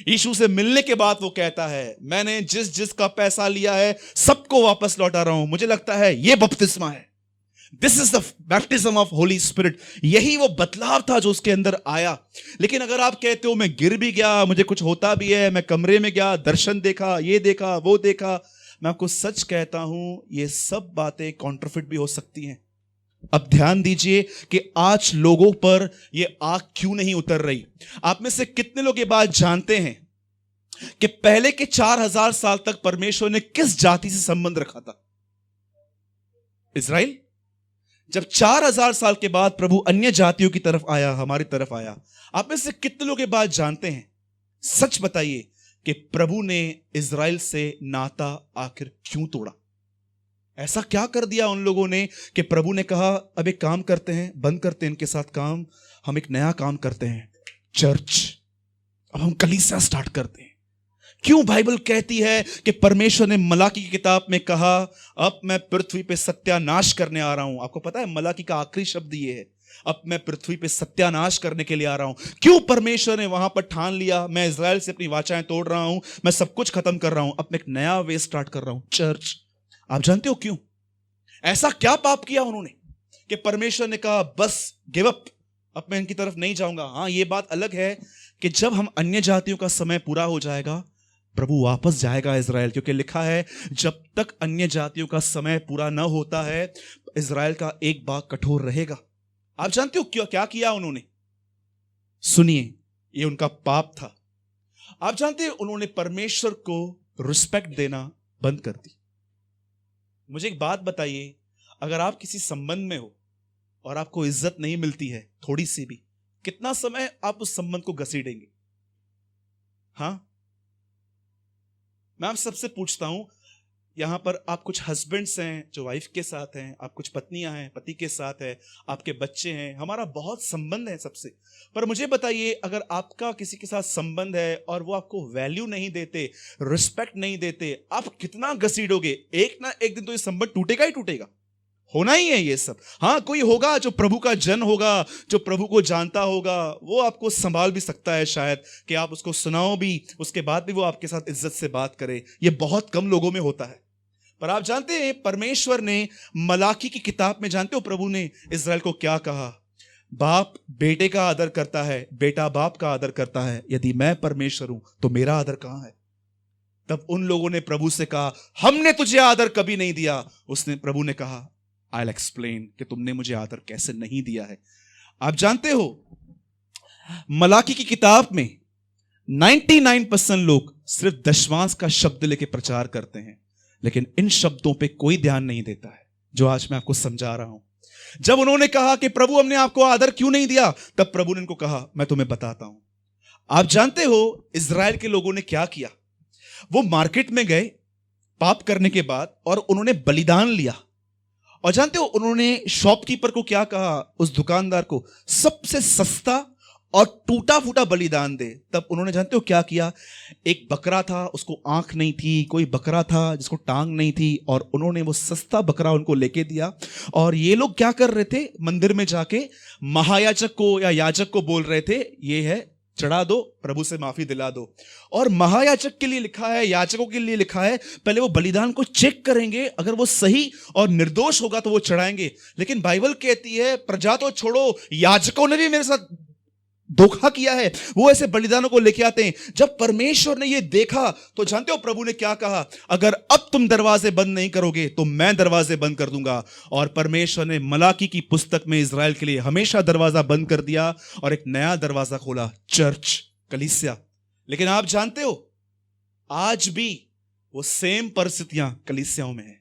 Speaker 1: यीशु से मिलने के बाद वो कहता है मैंने जिसका पैसा लिया है सबको वापस लौटा रहा हूं। मुझे लगता है ये बपतिस्मा है। This is the baptism of Holi spirit. यही वो बदलाव था जो उसके अंदर आया। लेकिन अगर आप कहते हो मैं गिर भी गया, मुझे कुछ होता भी है, मैं कमरे में गया, दर्शन देखा, ये देखा, वो देखा, मैं आपको सच कहता हूं ये सब बातें कॉन्ट्रफिट भी हो सकती हैं। अब ध्यान दीजिए कि आज लोगों पर ये आग क्यों नहीं उतर रही। आप में से कितने लोग ये बात जानते हैं कि पहले के 4000 साल तक परमेश्वर ने किस जाति से संबंध रखा था? इज़राइल। जब 4000 साल के बाद प्रभु अन्य जातियों की तरफ आया, हमारी तरफ आया, आप में से कितने लोग ये बात जानते हैं? सच बताइए कि प्रभु ने इज़राइल से नाता आखिर क्यों तोड़ा? ऐसा क्या कर दिया उन लोगों ने कि प्रभु ने कहा अब एक काम करते हैं, बंद करते हैं इनके साथ काम, हम एक नया काम करते हैं, चर्च। अब हम कलीसिया स्टार्ट करते हैं। क्यों बाइबल कहती है कि परमेश्वर ने मलाकी की किताब में कहा अब मैं पृथ्वी पे सत्यानाश करने आ रहा हूं? आपको पता है मलाकी का आखिरी शब्द ये है, अब मैं पृथ्वी पे सत्यानाश करने के लिए आ रहा हूं। क्यों परमेश्वर ने वहां पर ठान लिया मैं इज़राइल से अपनी वाचाएं तोड़ रहा हूं, मैं सब कुछ खत्म कर रहा हूं, अब मैं एक नया वे स्टार्ट कर रहा हूं, चर्च। आप जानते हो क्यों? ऐसा क्या पाप किया उन्होंने कि परमेश्वर ने कहा बस गिव अप, अब मैं इनकी तरफ नहीं जाऊंगा। हाँ, ये बात अलग है कि जब हम अन्य जातियों का समय पूरा हो जाएगा प्रभु वापस जाएगा इज़राइल, क्योंकि लिखा है जब तक अन्य जातियों का समय पूरा न होता है इज़राइल का एक भाग कठोर रहेगा। आप जानते हो क्यों क्या किया उन्होंने? सुनिए, ये उनका पाप था। आप जानते हो उन्होंने परमेश्वर को रिस्पेक्ट देना बंद कर दी। मुझे एक बात बताइए, अगर आप किसी संबंध में हो और आपको इज्जत नहीं मिलती है थोड़ी सी भी, कितना समय आप उस संबंध को घसीटेंगे? हाँ, मैं आप सबसे पूछता हूं, यहां पर आप कुछ हस्बैंड्स हैं जो वाइफ के साथ हैं, आप कुछ पत्नियां हैं पति के साथ है, आपके बच्चे हैं, हमारा बहुत संबंध है सबसे। पर मुझे बताइए, अगर आपका किसी के साथ संबंध है और वो आपको वैल्यू नहीं देते, रिस्पेक्ट नहीं देते, आप कितना घसीटोगे, एक ना एक दिन तो ये संबंध टूटेगा ही टूटेगा। होना ही है ये सब। हाँ, कोई होगा जो प्रभु का जन होगा, जो प्रभु को जानता होगा, वो आपको संभाल भी सकता है, शायद कि आप उसको सुनाओ भी, उसके बाद भी वो आपके साथ इज्जत से बात करे। ये बहुत कम लोगों में होता है। पर आप जानते हैं, परमेश्वर ने मलाकी की किताब में, जानते हो प्रभु ने इज़राइल को क्या कहा? बाप बेटे का आदर करता है, बेटा बाप का आदर करता है। यदि मैं परमेश्वर हूं तो मेरा आदर कहां है? तब उन लोगों ने प्रभु से कहा, हमने तुझे आदर कभी नहीं दिया। प्रभु ने कहा, आई विल एक्सप्लेन कि तुमने मुझे आदर कैसे नहीं दिया है। आप जानते हो, मलाकी की किताब में 99% लोग सिर्फ दशमांश का शब्द लेके प्रचार करते हैं, लेकिन इन शब्दों पे कोई ध्यान नहीं देता है जो आज मैं आपको समझा रहा हूं। जब उन्होंने कहा कि प्रभु हमने आपको आदर क्यों नहीं दिया, तब प्रभु ने उनको कहा, मैं तुम्हें बताता हूं। आप जानते हो इज़राइल के लोगों ने क्या किया? वो मार्केट में गए पाप करने के बाद और उन्होंने बलिदान लिया। और जानते हो उन्होंने शॉपकीपर को क्या कहा, उस दुकानदार को, सबसे सस्ता और टूटा फूटा बलिदान दे। तब उन्होंने जानते हो क्या किया? एक बकरा था, उसको आंख नहीं थी, कोई बकरा था जिसको टांग नहीं थी, और उन्होंने वो सस्ता बकरा उनको लेके दिया। और ये लोग क्या कर रहे थे? मंदिर में जाके महायाजक को या याजक को बोल रहे थे, ये है, चढ़ा दो, प्रभु से माफी दिला दो। और महायाजक के लिए लिखा है, याजकों के लिए लिखा है, पहले वो बलिदान को चेक करेंगे, अगर वो सही और निर्दोष होगा तो वो चढ़ाएंगे। लेकिन बाइबल कहती है, प्रजा तो छोड़ो, याजकों ने भी मेरे साथ धोखा किया है, वो ऐसे बलिदानों को लेके आते हैं। जब परमेश्वर ने ये देखा तो जानते हो प्रभु ने क्या कहा? अगर अब तुम दरवाजे बंद नहीं करोगे तो मैं दरवाजे बंद कर दूंगा। और परमेश्वर ने मलाकी की पुस्तक में इज़राइल के लिए हमेशा दरवाजा बंद कर दिया और एक नया दरवाजा खोला, चर्च, कलीसिया। लेकिन आप जानते हो आज भी वो सेम परिस्थितियां कलीसियाओं में है।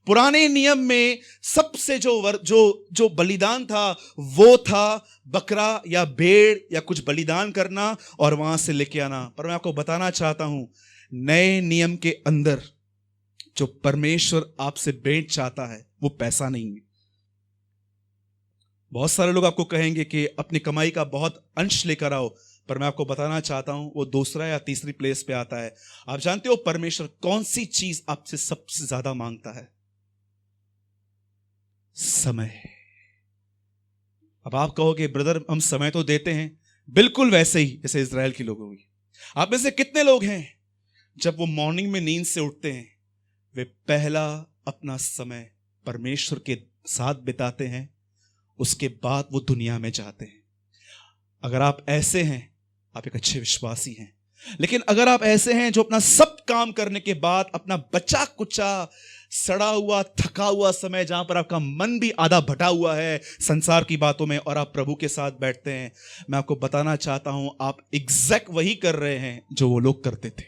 Speaker 1: पुराने नियम में सबसे जो बलिदान था वो था बकरा या भेड़ या कुछ बलिदान करना और वहां से लेके आना। पर मैं आपको बताना चाहता हूं, नए नियम के अंदर जो परमेश्वर आपसे भेंट चाहता है वो पैसा नहीं है। बहुत सारे लोग आपको कहेंगे कि अपनी कमाई का बहुत अंश लेकर आओ, पर मैं आपको बताना चाहता हूं वो दूसरा या तीसरी प्लेस पे आता है। आप जानते हो परमेश्वर कौन सी चीज आपसे सबसे ज्यादा मांगता है? समय। अब आप कहोगे ब्रदर हम समय तो देते हैं, बिल्कुल वैसे ही जैसे इज़राइल के लोग होंगे। आप में से कितने लोग हैं जब वो मॉर्निंग में नींद से उठते हैं, वे पहला अपना समय परमेश्वर के साथ बिताते हैं, उसके बाद वो दुनिया में जाते हैं? अगर आप ऐसे हैं, आप एक अच्छे विश्वासी हैं। लेकिन अगर आप ऐसे हैं जो अपना सब काम करने के बाद अपना बचा कुचा सड़ा हुआ थका हुआ समय, जहां पर आपका मन भी आधा भटा हुआ है संसार की बातों में, और आप प्रभु के साथ बैठते हैं, मैं आपको बताना चाहता हूं आप एग्जैक्ट वही कर रहे हैं जो वो लोग करते थे,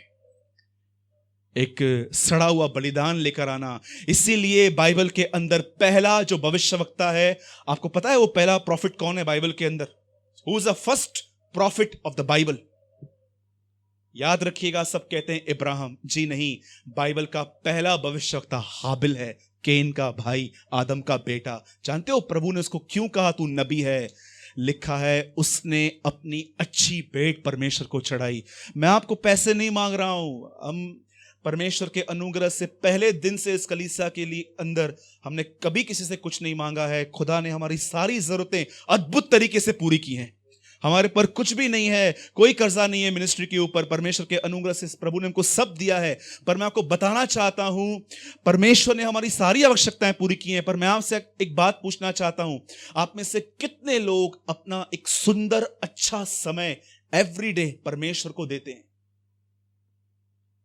Speaker 1: एक सड़ा हुआ बलिदान लेकर आना। इसीलिए बाइबल के अंदर पहला जो भविष्यवक्ता है, आपको पता है वो पहला प्रॉफिट कौन है बाइबल के अंदर? Who is the first profit of the Bible? याद रखिएगा, सब कहते हैं इब्राहिम, जी नहीं, बाइबल का पहला भविष्यवक्ता हाबिल है, केन का भाई, आदम का बेटा। जानते हो प्रभु ने उसको क्यों कहा तू नबी है? लिखा है उसने अपनी अच्छी भेंट परमेश्वर को चढ़ाई। मैं आपको पैसे नहीं मांग रहा हूं, हम परमेश्वर के अनुग्रह से पहले दिन से इस कलीसिया के लिए अंदर हमने कभी किसी से कुछ नहीं मांगा है। खुदा ने हमारी सारी जरूरतें अद्भुत तरीके से पूरी की हैं। हमारे पर कुछ भी नहीं है, कोई कर्जा नहीं है मिनिस्ट्री के ऊपर। परमेश्वर के अनुग्रह से प्रभु ने हमको सब दिया है। पर मैं आपको बताना चाहता हूं, परमेश्वर ने हमारी सारी आवश्यकताएं पूरी की हैं। पर मैं आपसे एक बात पूछना चाहता हूं, आप में से कितने लोग अपना एक सुंदर अच्छा समय एवरीडे परमेश्वर को देते हैं?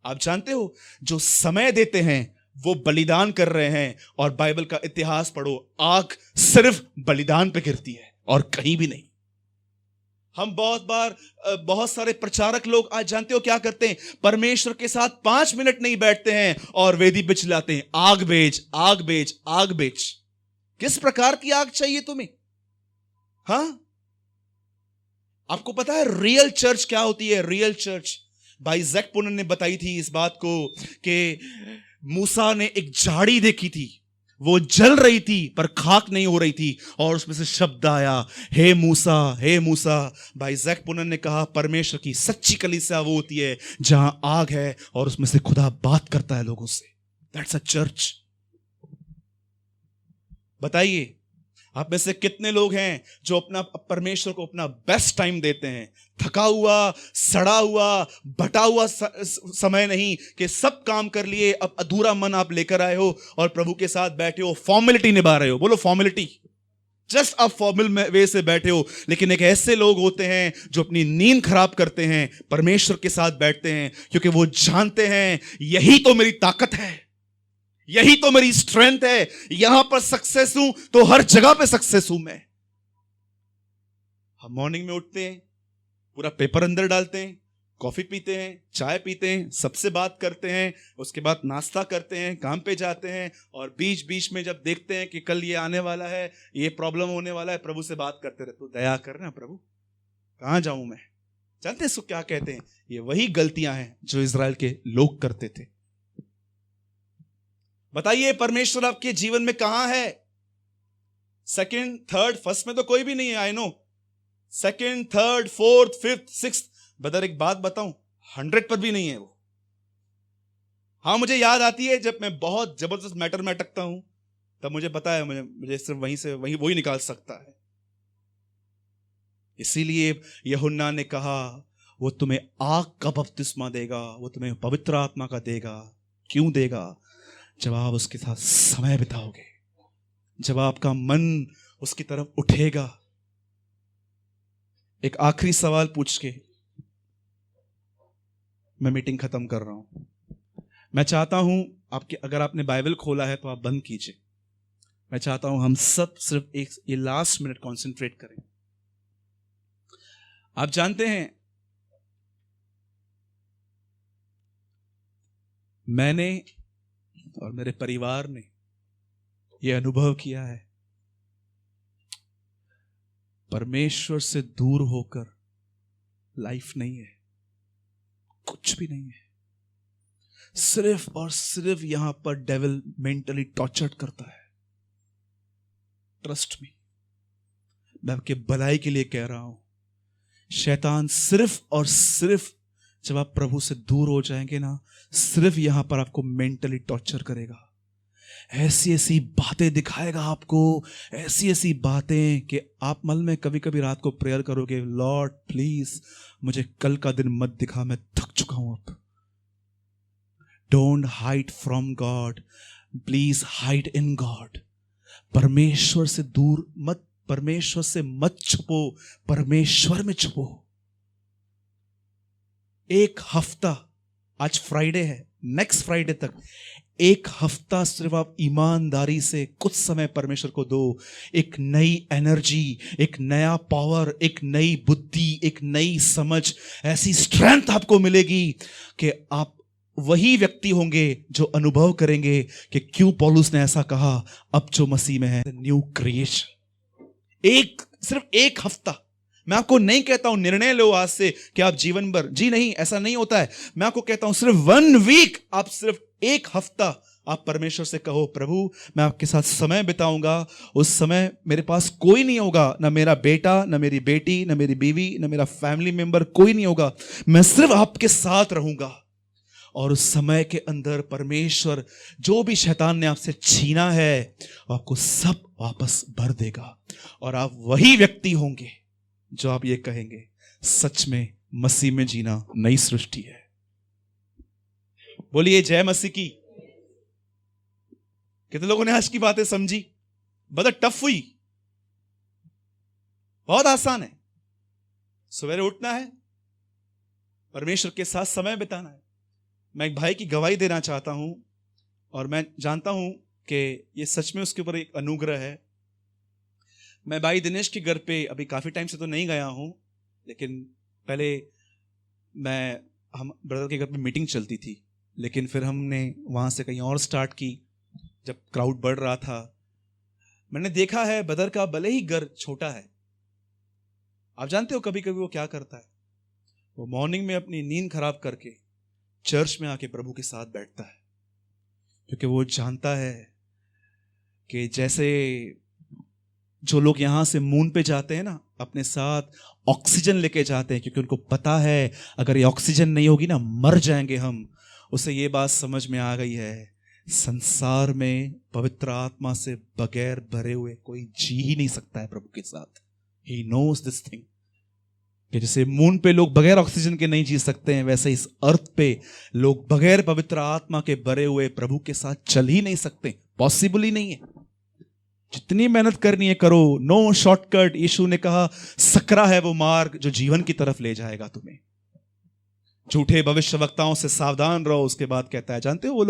Speaker 1: आप जानते हो जो समय देते हैं वो बलिदान कर रहे हैं। और बाइबल का इतिहास पढ़ो, आग सिर्फ बलिदान पे गिरती है और कहीं भी नहीं। हम बहुत सारे प्रचारक लोग आज जानते हो क्या करते हैं? परमेश्वर के साथ 5 मिनट नहीं बैठते हैं और वेदी पे चिल्लाते हैं, आग बेच, आग बेच, आग बेच। किस प्रकार की आग चाहिए तुम्हें? हाँ, आपको पता है रियल चर्च क्या होती है? रियल चर्च भाई जैक पुनन ने बताई थी इस बात को कि मूसा ने एक झाड़ी देखी थी, वो जल रही थी पर खाक नहीं हो रही थी, और उसमें से शब्द आया, हे मूसा, हे मूसा। भाई जैक पुनन ने कहा परमेश्वर की सच्ची कलीसिया वो होती है जहां आग है और उसमें से खुदा बात करता है लोगों से। That's a church. बताइए आप में से कितने लोग हैं जो अपना परमेश्वर को अपना बेस्ट टाइम देते हैं? थका हुआ, सड़ा हुआ, बटा हुआ समय नहीं कि सब काम कर लिए, अब अधूरा मन आप लेकर आए हो और प्रभु के साथ बैठे हो, फॉर्मेलिटी निभा रहे हो। बोलो फॉर्मेलिटी, जस्ट आप फॉर्मल वे से बैठे हो। लेकिन एक ऐसे लोग होते हैं जो अपनी नींद खराब करते हैं, परमेश्वर के साथ बैठते हैं, क्योंकि वो जानते हैं यही तो मेरी ताकत है, यही तो मेरी स्ट्रेंथ है। यहां पर सक्सेस हूं तो हर जगह पे सक्सेस हूं मैं। हम मॉर्निंग में उठते हैं, पूरा पेपर अंदर डालते हैं, कॉफी पीते हैं, चाय पीते हैं, सबसे बात करते हैं, उसके बाद नाश्ता करते हैं, काम पे जाते हैं, और बीच बीच में जब देखते हैं कि कल ये आने वाला है, ये प्रॉब्लम होने वाला है, प्रभु से बात करते रहते, तो दया करना प्रभु, कहां जाऊं मैं। जानते हैं क्या कहते हैं? ये वही गलतियां हैं जो इजराइल के लोग करते थे। बताइए परमेश्वर आपके जीवन में कहां है? सेकंड, थर्ड, फर्स्ट में तो कोई भी नहीं है, I know. Second, third, fourth, fifth, sixth, बदर एक बात बताऊं, 100 पर भी नहीं है वो। हाँ, मुझे याद आती है जब मैं बहुत जबरदस्त मैटर में अटकता हूं, तब मुझे पता है मुझे सिर्फ वहीं से वही निकाल सकता है। इसीलिए यूहन्ना ने कहा वो तुम्हें आग का बपतिस्मा देगा, वो तुम्हें पवित्र आत्मा का देगा। क्यों देगा? जब आप उसके साथ समय बिताओगे, जब आपका मन उसकी तरफ उठेगा। एक आखिरी सवाल पूछ के मैं मीटिंग खत्म कर रहा हूं। मैं चाहता हूं आपके, अगर आपने बाइबल खोला है तो आप बंद कीजिए। मैं चाहता हूं हम सब सिर्फ ये लास्ट मिनट कंसंट्रेट करें। आप जानते हैं, मैंने और मेरे परिवार ने यह अनुभव किया है, परमेश्वर से दूर होकर लाइफ नहीं है, कुछ भी नहीं है। सिर्फ और सिर्फ यहां पर डेविल मेंटली टॉर्चर करता है। ट्रस्ट मी, मैं आपके भलाई के लिए कह रहा हूं। शैतान सिर्फ और सिर्फ जब आप प्रभु से दूर हो जाएंगे ना, सिर्फ यहां पर आपको मेंटली टॉर्चर करेगा, ऐसी ऐसी बातें दिखाएगा आपको, ऐसी ऐसी बातें कि आप मन में कभी कभी रात को प्रेयर करोगे, लॉर्ड प्लीज मुझे कल का दिन मत दिखा, मैं थक चुका हूं अब। Don't hide from God, please hide in God. परमेश्वर से दूर मत, परमेश्वर से मत छुपो, परमेश्वर में छुपो। एक हफ्ता, आज फ्राइडे है, नेक्स्ट फ्राइडे तक एक हफ्ता सिर्फ आप ईमानदारी से कुछ समय परमेश्वर को दो। एक नई एनर्जी, एक नया पावर, एक नई बुद्धि, एक नई समझ, ऐसी स्ट्रेंथ आपको मिलेगी कि आप वही व्यक्ति होंगे जो अनुभव करेंगे कि क्यों पौलुस ने ऐसा कहा, अब जो मसीह में है न्यू क्रिएशन। सिर्फ एक हफ्ता। मैं आपको नहीं कहता हूं निर्णय लो आज से कि आप जीवन भर, जी नहीं, ऐसा नहीं होता है। मैं आपको कहता हूं सिर्फ 1 वीक, आप सिर्फ एक हफ्ता आप परमेश्वर से कहो, प्रभु मैं आपके साथ समय बिताऊंगा। उस समय मेरे पास कोई नहीं होगा, ना मेरा बेटा, ना मेरी बेटी, ना मेरी बीवी, ना मेरा फैमिली मेंबर, कोई नहीं होगा। मैं सिर्फ आपके साथ रहूंगा। और उस समय के अंदर परमेश्वर जो भी शैतान ने आपसे छीना है आपको सब वापस भर देगा, और आप वही व्यक्ति होंगे जो आप ये कहेंगे, सच में मसीह में जीना नई सृष्टि है। बोलिए जय मसीह की। कितने लोगों ने आज की बातें समझी? बड़ा टफ हुई? बहुत आसान है। सवेरे उठना है, परमेश्वर के साथ समय बिताना है। मैं एक भाई की गवाही देना चाहता हूं, और मैं जानता हूं कि ये सच में उसके ऊपर एक अनुग्रह है। मैं भाई दिनेश के घर पे अभी काफी टाइम से तो नहीं गया हूं, लेकिन पहले हम ब्रदर के घर पे मीटिंग चलती थी, लेकिन फिर हमने वहां से कहीं और स्टार्ट की। जब क्राउड बढ़ रहा था, मैंने देखा है ब्रदर का भले ही घर छोटा है, आप जानते हो कभी कभी वो क्या करता है, वो मॉर्निंग में अपनी नींद खराब करके चर्च में आके प्रभु के साथ बैठता है, क्योंकि वो जानता है कि जैसे जो लोग यहां से मून पे जाते हैं ना, अपने साथ ऑक्सीजन लेके जाते हैं, क्योंकि उनको पता है अगर ये ऑक्सीजन नहीं होगी ना मर जाएंगे हम। उसे ये बात समझ में आ गई है, संसार में पवित्र आत्मा से बगैर भरे हुए कोई जी ही नहीं सकता है प्रभु के साथ। ही नोज दिस थिंग कि जैसे मून पे लोग बगैर ऑक्सीजन के नहीं जी सकते हैं, वैसे इस अर्थ पे लोग बगैर पवित्र आत्मा के भरे हुए प्रभु के साथ चल ही नहीं सकते। पॉसिबल ही नहीं है। जितनी मेहनत करनी है करो, नो शॉर्टकट। यीशु ने कहा सकरा है वो मार्ग जो जीवन की तरफ ले जाएगा तुम्हें। झूठे भविष्यवक्ताओं से सावधान रहो। उसके बाद कहता है, जानते हो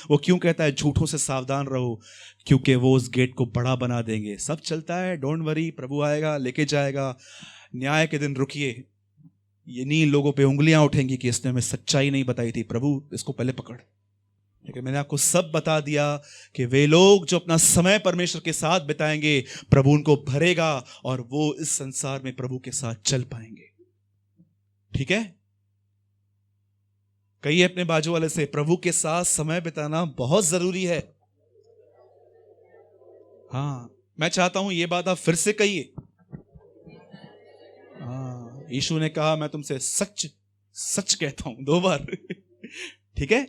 Speaker 1: वो क्यों कहता है झूठों से सावधान रहो? क्योंकि वो उस गेट को बड़ा बना देंगे। सब चलता है, डोंट वरी, प्रभु आएगा लेके जाएगा। न्याय के दिन रुकिए, ये नहीं लोगों पे उंगलियां उठेंगी कि इसने हमें सच्चाई नहीं बताई थी, प्रभु इसको पहले पकड़। लेकिन मैंने आपको सब बता दिया कि वे लोग जो अपना समय परमेश्वर के साथ बिताएंगे, प्रभु उनको भरेगा और वो इस संसार में प्रभु के साथ चल पाएंगे। ठीक है? कहिए अपने बाजू वाले से, प्रभु के साथ समय बिताना बहुत जरूरी है। हाँ, मैं चाहता हूं ये बात आप फिर से कहिए। हाँ, यीशु ने कहा मैं तुमसे सच सच कहता हूं, 2 बार। ठीक है?